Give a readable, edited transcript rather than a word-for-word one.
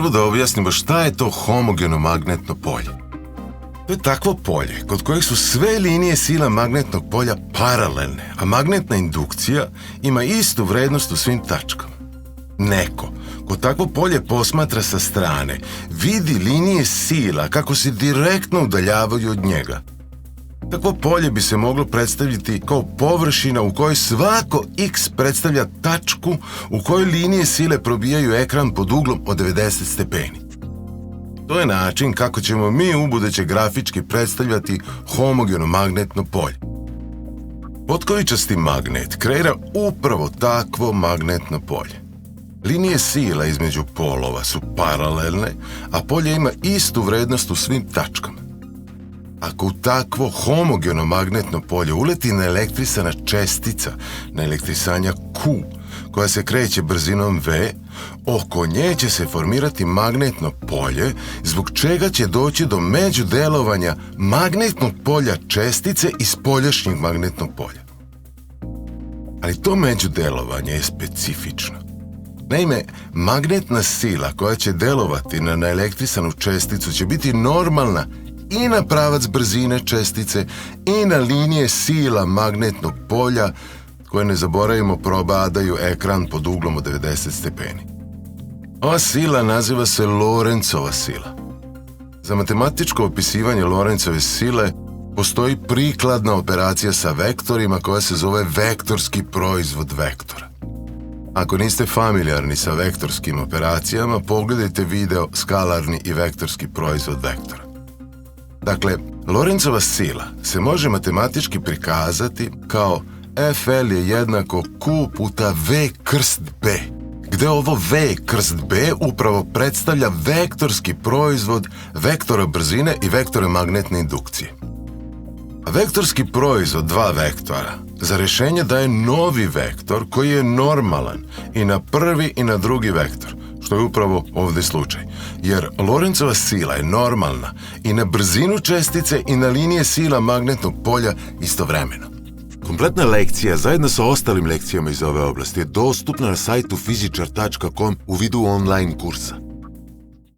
prvo da objasnimo šta je to homogeno magnetno polje. To je takvo polje kod kojeg su sve linije sila magnetnog polja paralelne, a magnetna indukcija ima istu vrednost u svim tačkama. Neko ko takvo polje posmatra sa strane vidi linije sila kako se direktno udaljavaju od njega. Takvo polje bi se moglo predstaviti kao površina u kojoj svako x predstavlja tačku u kojoj linije sile probijaju ekran pod uglom od 90 stepeni. To je način kako ćemo mi ubuduće grafički predstavljati homogeno magnetno polje. Potkovičasti magnet kreira upravo takvo magnetno polje. Linije sila između polova su paralelne, a polje ima istu vrednost u svim tačkama. Ako u takvo homogeno magnetno polje uleti naelektrisana čestica, naelektrisanja Q, koja se kreće brzinom v, oko nje će se formirati magnetno polje, zbog čega će doći do međudelovanja magnetnog polja čestice i spoljašnjeg magnetnog polja. Ali to međudelovanje je specifično. Naime, magnetna sila koja će delovati na naelektrisanu česticu će biti normalna i na pravac brzine čestice i na linije sila magnetnog polja koje, ne zaboravimo, probadaju ekran pod uglom od 90 stepeni. Ova sila naziva se Lorencova sila. Za matematičko opisivanje Lorencove sile postoji prikladna operacija sa vektorima koja se zove vektorski proizvod vektora. Ako niste familijarni sa vektorskim operacijama, pogledajte video Skalarni i vektorski proizvod vektora. Dakle, Lorencova sila se može matematički prikazati kao FL je jednako Q puta V krst B, gde ovo V krst B upravo predstavlja vektorski proizvod vektora brzine i vektora magnetne indukcije. A vektorski proizvod dva vektora za rešenje daje novi vektor koji je normalan i na prvi i na drugi vektor, što je upravo ovdje slučaj, jer Lorencova sila je normalna i na brzinu čestice i na linije sila magnetnog polja istovremeno. Kompletna lekcija, zajedno sa ostalim lekcijama iz ove oblasti, je dostupna na sajtu fizičar.com u vidu online kursa.